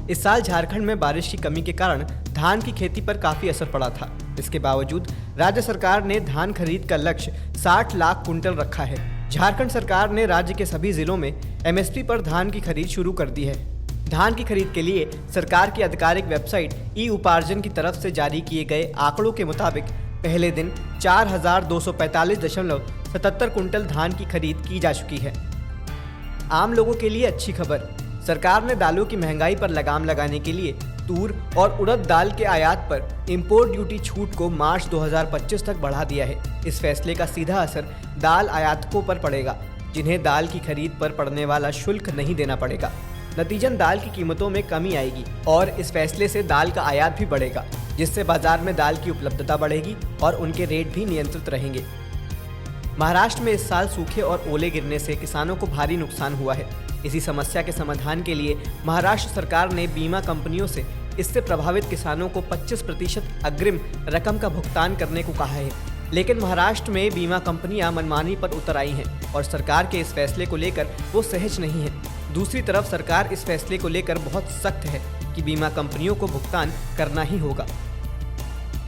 इस साल झारखंड में बारिश की कमी के कारण धान की खेती पर काफी असर पड़ा था। इसके बावजूद राज्य सरकार ने धान खरीद का लक्ष्य 60 लाख कुंटल रखा है। झारखंड सरकार ने राज्य के सभी जिलों में एमएसपी पर धान की खरीद शुरू कर दी है। धान की खरीद के लिए सरकार की आधिकारिक वेबसाइट ई उपार्जन की तरफ से जारी किए गए आंकड़ों के मुताबिक पहले दिन 4245.77 कुंटल धान की खरीद की जा चुकी है। आम लोगों के लिए अच्छी खबर, सरकार ने दालों की महंगाई पर लगाम लगाने के लिए तूर और उड़द दाल के आयात पर इंपोर्ट ड्यूटी छूट को मार्च 2025 तक बढ़ा दिया है। इस फैसले का सीधा असर दाल आयातकों पर पड़ेगा, जिन्हें दाल की खरीद पर पड़ने वाला शुल्क नहीं देना पड़ेगा। नतीजन दाल की कीमतों में कमी आएगी और इस फैसले से दाल का आयात भी बढ़ेगा, जिससे बाजार में दाल की उपलब्धता बढ़ेगी और उनके रेट भी नियंत्रित रहेंगे। महाराष्ट्र में इस साल सूखे और ओले गिरने से किसानों को भारी नुकसान हुआ है। इसी समस्या के समाधान के लिए महाराष्ट्र सरकार ने बीमा कंपनियों से इससे प्रभावित किसानों को 25% अग्रिम रकम का भुगतान करने को कहा है। लेकिन महाराष्ट्र में बीमा कंपनियां मनमानी पर उतर आई हैं और सरकार के इस फैसले को लेकर वो सहज नहीं है। दूसरी तरफ सरकार इस फैसले को लेकर बहुत सख्त है कि बीमा कंपनियों को भुगतान करना ही होगा।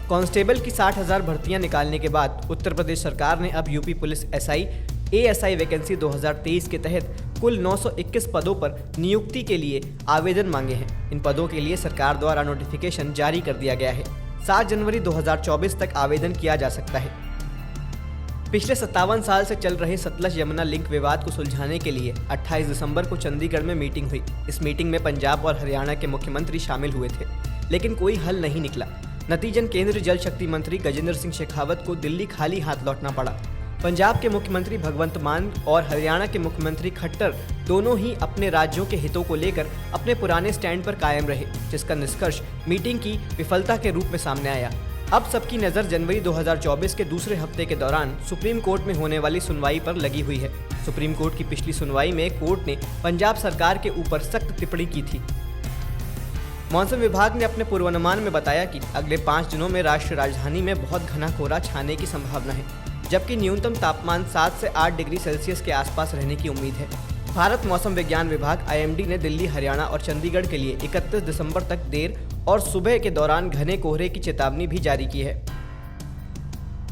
कांस्टेबल की 60,000 भर्तियां निकालने के बाद उत्तर प्रदेश सरकार ने अब UP police SI ASI vacancy 2023 के तहत कुल 921 पदों पर नियुक्ति के लिए आवेदन मांगे हैं। इन पदों के लिए सरकार द्वारा नोटिफिकेशन जारी कर दिया गया है। 7 जनवरी 2024 तक आवेदन किया जा सकता है। पिछले 57 साल से चल रहे सतलज यमुना लिंक विवाद को सुलझाने के लिए 28 दिसंबर को चंडीगढ़ में मीटिंग हुई। इस मीटिंग में पंजाब और हरियाणा के मुख्यमंत्री शामिल हुए थे, लेकिन कोई हल नहीं निकला। नतीजन केंद्रीय जल शक्ति मंत्री गजेंद्र सिंह शेखावत को दिल्ली खाली हाथ लौटना पड़ा। पंजाब के मुख्यमंत्री भगवंत मान और हरियाणा के मुख्यमंत्री खट्टर दोनों ही अपने राज्यों के हितों को लेकर अपने पुराने स्टैंड पर कायम रहे, जिसका निष्कर्ष मीटिंग की विफलता के रूप में सामने आया। अब सबकी नज़र जनवरी 2024 के दूसरे हफ्ते के दौरान सुप्रीम कोर्ट में होने वाली सुनवाई पर लगी हुई है। सुप्रीम कोर्ट की पिछली सुनवाई में कोर्ट ने पंजाब सरकार के ऊपर सख्त टिप्पणी की थी। मौसम विभाग ने अपने पूर्वानुमान में बताया कि अगले 5 दिनों में राष्ट्रीय राजधानी में बहुत घना कोहरा छाने की संभावना है, जबकि न्यूनतम तापमान 7 से 8 डिग्री सेल्सियस के आसपास रहने की उम्मीद है। भारत मौसम विज्ञान विभाग आईएमडी ने दिल्ली, हरियाणा और चंडीगढ़ के लिए 31 दिसंबर तक देर और सुबह के दौरान घने कोहरे की चेतावनी भी जारी की है।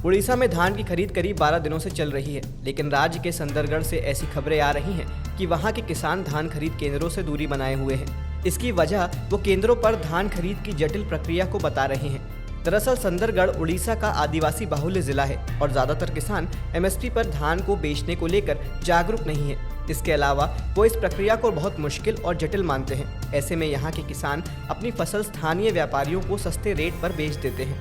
उड़ीसा में धान की खरीद करीब 12 दिनों से चल रही है, लेकिन राज्य के सुंदरगढ़ से ऐसी खबरें आ रही हैं कि वहां के किसान धान खरीद केंद्रों से दूरी बनाए हुए हैं। इसकी वजह वो केंद्रों पर धान खरीद की जटिल प्रक्रिया को बता रहे हैं। दरअसल सुंदरगढ़ उड़ीसा का आदिवासी बाहुल्य जिला है और ज्यादातर किसान एमएसपी पर धान को बेचने को लेकर जागरूक नहीं है। इसके अलावा वो इस प्रक्रिया को बहुत मुश्किल और जटिल मानते हैं। ऐसे में यहाँ के किसान अपनी फसल स्थानीय व्यापारियों को सस्ते रेट पर बेच देते हैं।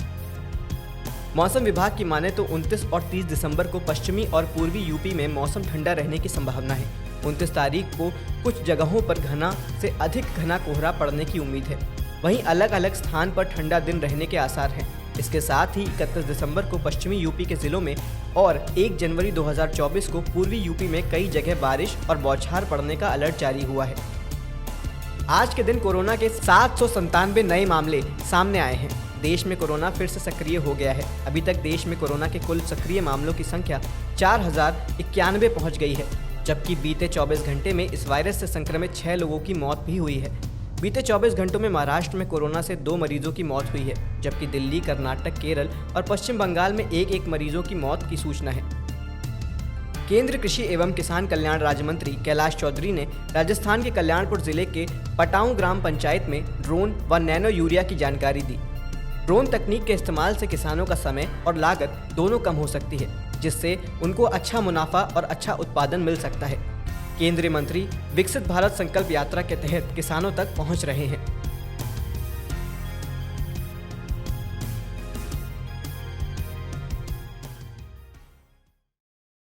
मौसम विभाग की माने तो 29 और 30 दिसंबर को पश्चिमी और पूर्वी यूपी में मौसम ठंडा रहने की संभावना है। 29 तारीख को कुछ जगहों पर घना से अधिक घना कोहरा पड़ने की उम्मीद है। वहीं अलग अलग स्थान पर ठंडा दिन रहने के आसार हैं। इसके साथ ही 31 दिसंबर को पश्चिमी यूपी के जिलों में और 1 जनवरी 2024 को पूर्वी यूपी में कई जगह बारिश और बौछार पड़ने का अलर्ट जारी हुआ है। आज के दिन कोरोना के 797 नए मामले सामने आए हैं। देश में कोरोना फिर से सक्रिय हो गया है। अभी तक देश में कोरोना के कुल सक्रिय मामलों की संख्या 4091 पहुंच गई है, जबकि बीते 24 घंटे में इस वायरस से संक्रमित 6 लोगों की मौत भी हुई है। बीते 24 घंटों में महाराष्ट्र में कोरोना से 2 मरीजों की मौत हुई है, जबकि दिल्ली, कर्नाटक, केरल और पश्चिम बंगाल में एक मरीजों की मौत की सूचना है। केंद्रीय कृषि एवं किसान कल्याण राज्य मंत्री कैलाश चौधरी ने राजस्थान के कल्याणपुर जिले के पटाऊ ग्राम पंचायत में ड्रोन व नैनो यूरिया की जानकारी दी। ड्रोन तकनीक के इस्तेमाल से किसानों का समय और लागत दोनों कम हो सकती है, जिससे उनको अच्छा मुनाफा और अच्छा उत्पादन मिल सकता है। केंद्रीय मंत्री विकसित भारत संकल्प यात्रा के तहत किसानों तक पहुंच रहे हैं।